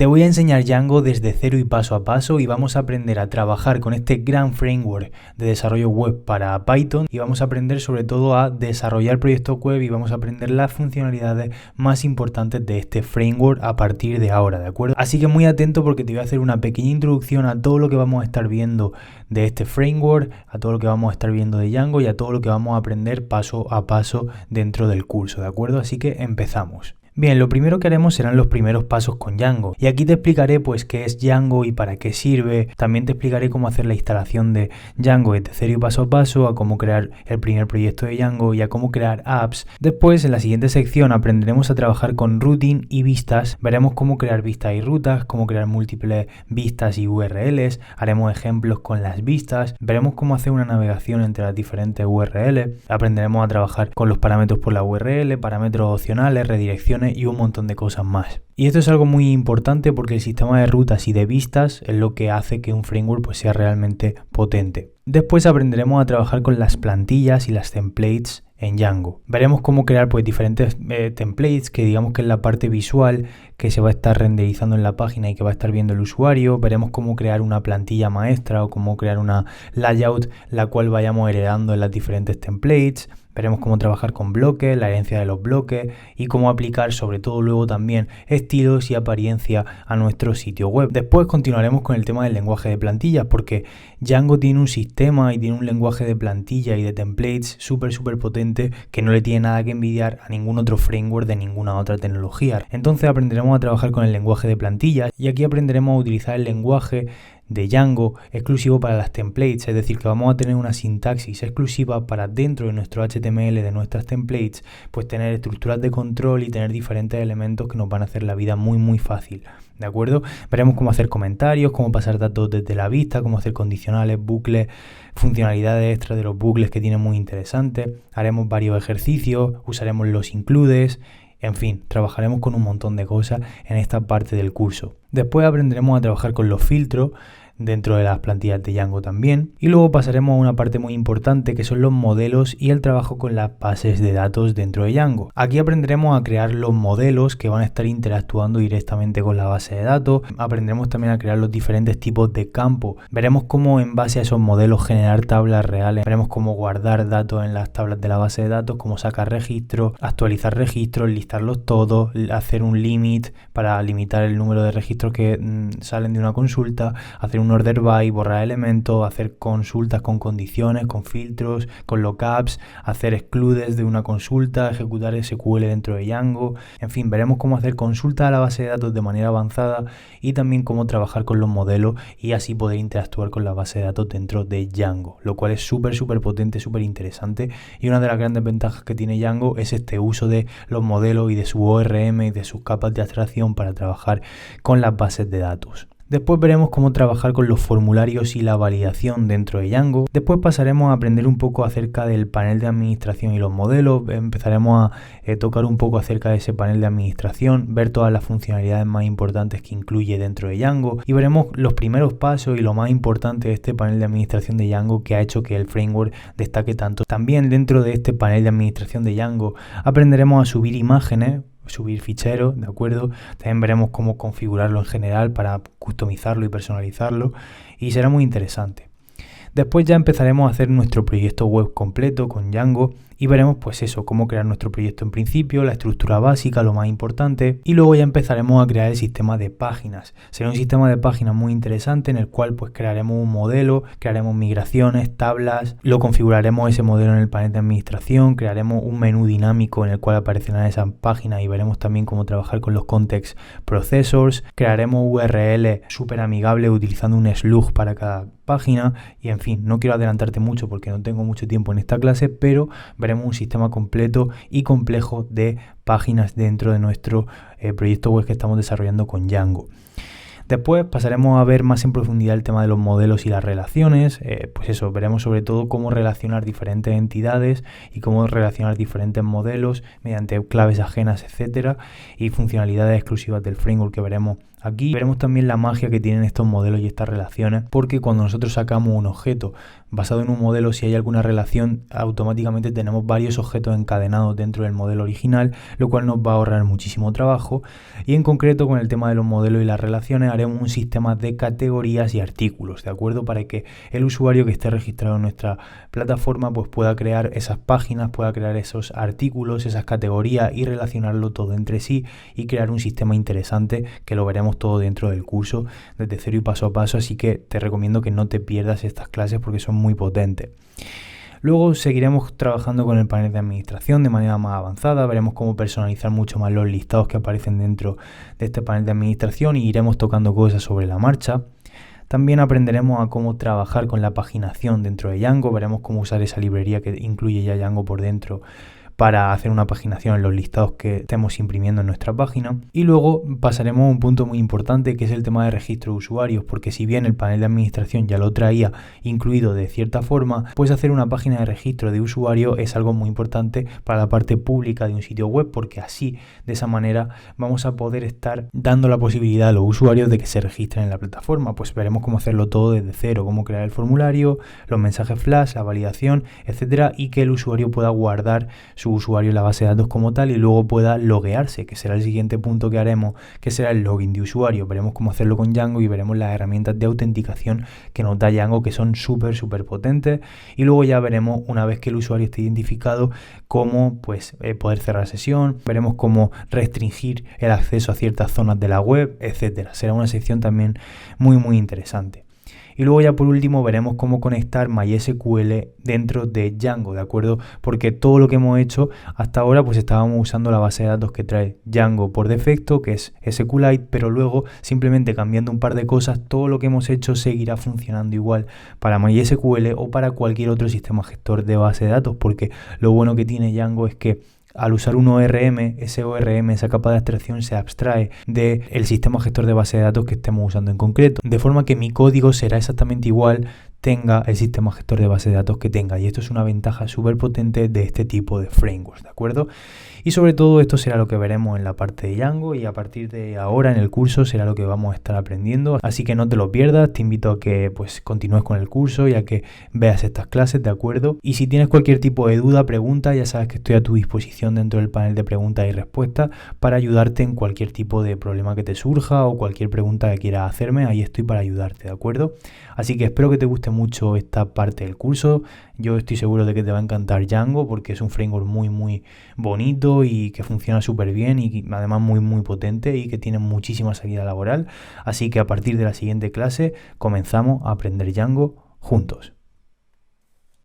Te voy a enseñar Django desde cero y paso a paso y vamos a aprender a trabajar con este gran framework de desarrollo web para Python y vamos a aprender sobre todo a desarrollar proyectos web y vamos a aprender las funcionalidades más importantes de este framework a partir de ahora, ¿de acuerdo? Así que muy atento porque te voy a hacer una pequeña introducción a todo lo que vamos a estar viendo de este framework, a todo lo que vamos a estar viendo de Django y a todo lo que vamos a aprender paso a paso dentro del curso, ¿de acuerdo? Así que empezamos. Bien, lo primero que haremos serán los primeros pasos con Django y aquí te explicaré pues qué es Django y para qué sirve. También te explicaré cómo hacer la instalación de Django desde cero y paso a paso, a cómo crear el primer proyecto de Django y a cómo crear apps. Después, en la siguiente sección aprenderemos a trabajar con routing y vistas. Veremos cómo crear vistas y rutas, cómo crear múltiples vistas y URLs. Haremos ejemplos con las vistas. Veremos cómo hacer una navegación entre las diferentes URLs. Aprenderemos a trabajar con los parámetros por la URL, parámetros opcionales, redirecciones y un montón de cosas más. Y esto es algo muy importante porque el sistema de rutas y de vistas es lo que hace que un framework pues sea realmente potente. Después aprenderemos a trabajar con las plantillas y las templates en Django. Veremos cómo crear pues diferentes templates que digamos que es la parte visual que se va a estar renderizando en la página y que va a estar viendo el usuario. Veremos cómo crear una plantilla maestra o cómo crear una layout la cual vayamos heredando en las diferentes templates. Veremos cómo trabajar con bloques, la herencia de los bloques y cómo aplicar sobre todo luego también estilos y apariencia a nuestro sitio web. Después continuaremos con el tema del lenguaje de plantillas porque Django tiene un sistema y tiene un lenguaje de plantilla y de templates súper potente que no le tiene nada que envidiar a ningún otro framework de ninguna otra tecnología. Entonces aprenderemos a trabajar con el lenguaje de plantillas y aquí aprenderemos a utilizar el lenguaje de Django exclusivo para las templates, es decir, que vamos a tener una sintaxis exclusiva para dentro de nuestro HTML de nuestras templates, pues tener estructuras de control y tener diferentes elementos que nos van a hacer la vida muy fácil, ¿de acuerdo? Veremos cómo hacer comentarios, cómo pasar datos desde la vista, cómo hacer condicionales, bucles, funcionalidades extras de los bucles que tienen muy interesantes, haremos varios ejercicios, usaremos los includes. En fin, trabajaremos con un montón de cosas en esta parte del curso. Después aprenderemos a trabajar con los filtros dentro de las plantillas de Django también. Y luego pasaremos a una parte muy importante que son los modelos y el trabajo con las bases de datos dentro de Django. Aquí aprenderemos a crear los modelos que van a estar interactuando directamente con la base de datos. Aprenderemos también a crear los diferentes tipos de campos. Veremos cómo en base a esos modelos generar tablas reales. Veremos cómo guardar datos en las tablas de la base de datos, cómo sacar registros, actualizar registros, listarlos todos, hacer un limit para limitar el número de registros que salen de una consulta, hacer un order by, borrar elementos, hacer consultas con condiciones, con filtros, con lookups, hacer excludes de una consulta, ejecutar SQL dentro de Django. En fin, veremos cómo hacer consultas a la base de datos de manera avanzada y también cómo trabajar con los modelos y así poder interactuar con la base de datos dentro de Django, lo cual es súper potente, súper interesante. Y una de las grandes ventajas que tiene Django es este uso de los modelos y de su ORM y de sus capas de abstracción para trabajar con las bases de datos. Después veremos cómo trabajar con los formularios y la validación dentro de Django. Después pasaremos a aprender un poco acerca del panel de administración y los modelos. Empezaremos a tocar un poco acerca de ese panel de administración, ver todas las funcionalidades más importantes que incluye dentro de Django y veremos los primeros pasos y lo más importante de este panel de administración de Django que ha hecho que el framework destaque tanto. También dentro de este panel de administración de Django aprenderemos a subir imágenes, subir ficheros, ¿de acuerdo? También veremos cómo configurarlo en general para customizarlo y personalizarlo y será muy interesante. Después ya empezaremos a hacer nuestro proyecto web completo con Django y veremos pues eso, cómo crear nuestro proyecto en principio, la estructura básica, lo más importante y luego ya empezaremos a crear el sistema de páginas. Será un sistema de páginas muy interesante en el cual pues crearemos un modelo, crearemos migraciones, tablas, lo configuraremos ese modelo en el panel de administración, crearemos un menú dinámico en el cual aparecerán esas páginas y veremos también cómo trabajar con los context processors, crearemos URL súper amigables utilizando un slug para cada página y en fin, no quiero adelantarte mucho porque no tengo mucho tiempo en esta clase, pero veremos un sistema completo y complejo de páginas dentro de nuestro proyecto web que estamos desarrollando con Django. Después pasaremos a ver más en profundidad el tema de los modelos y las relaciones. Pues eso, veremos sobre todo cómo relacionar diferentes entidades y cómo relacionar diferentes modelos mediante claves ajenas, etcétera, y funcionalidades exclusivas del framework que veremos aquí. Veremos también la magia que tienen estos modelos y estas relaciones, porque cuando nosotros sacamos un objeto basado en un modelo, si hay alguna relación, automáticamente tenemos varios objetos encadenados dentro del modelo original, lo cual nos va a ahorrar muchísimo trabajo. Y en concreto, con el tema de los modelos y las relaciones, haremos un sistema de categorías y artículos, ¿de acuerdo? Para que el usuario que esté registrado en nuestra plataforma pues pueda crear esas páginas, pueda crear esos artículos, esas categorías y relacionarlo todo entre sí y crear un sistema interesante que lo veremos todo dentro del curso desde cero y paso a paso, así que te recomiendo que no te pierdas estas clases porque son muy potentes. Luego seguiremos trabajando con el panel de administración de manera más avanzada, veremos cómo personalizar mucho más los listados que aparecen dentro de este panel de administración y iremos tocando cosas sobre la marcha. También aprenderemos a cómo trabajar con la paginación dentro de Django, veremos cómo usar esa librería que incluye ya Django por dentro para hacer una paginación en los listados que estemos imprimiendo en nuestra página. Y luego pasaremos a un punto muy importante, que es el tema de registro de usuarios, porque si bien el panel de administración ya lo traía incluido de cierta forma, pues hacer una página de registro de usuario es algo muy importante para la parte pública de un sitio web, porque así, de esa manera, vamos a poder estar dando la posibilidad a los usuarios de que se registren en la plataforma. Pues veremos cómo hacerlo todo desde cero, cómo crear el formulario, los mensajes flash, la validación, etcétera, y que el usuario pueda guardar su usuario en la base de datos como tal y luego pueda loguearse, que será el siguiente punto que haremos, que será el login de usuario. Veremos cómo hacerlo con Django y veremos las herramientas de autenticación que nos da Django, que son súper potentes, y luego ya veremos, una vez que el usuario esté identificado, cómo pues poder cerrar sesión, veremos cómo restringir el acceso a ciertas zonas de la web, etcétera. Será una sección también muy interesante. Y luego ya por último veremos cómo conectar MySQL dentro de Django, ¿de acuerdo? Porque todo lo que hemos hecho hasta ahora pues estábamos usando la base de datos que trae Django por defecto, que es SQLite, pero luego simplemente cambiando un par de cosas, todo lo que hemos hecho seguirá funcionando igual para MySQL o para cualquier otro sistema gestor de base de datos, porque lo bueno que tiene Django es que al usar un ORM, ese ORM, esa capa de abstracción, se abstrae del sistema gestor de base de datos que estemos usando en concreto, de forma que mi código será exactamente igual, tenga el sistema gestor de base de datos que tenga, y esto es una ventaja súper potente de este tipo de frameworks, ¿de acuerdo? Y sobre todo esto será lo que veremos en la parte de Django, y a partir de ahora en el curso será lo que vamos a estar aprendiendo, así que no te lo pierdas. Te invito a que pues continúes con el curso y a que veas estas clases, ¿de acuerdo? Y si tienes cualquier tipo de duda, pregunta, ya sabes que estoy a tu disposición dentro del panel de preguntas y respuestas para ayudarte en cualquier tipo de problema que te surja o cualquier pregunta que quieras hacerme. Ahí estoy para ayudarte, ¿de acuerdo? Así que espero que te guste mucho esta parte del curso. Yo estoy seguro de que te va a encantar Django porque es un framework muy bonito y que funciona súper bien y además muy potente y que tiene muchísima salida laboral. Así que a partir de la siguiente clase comenzamos a aprender Django juntos.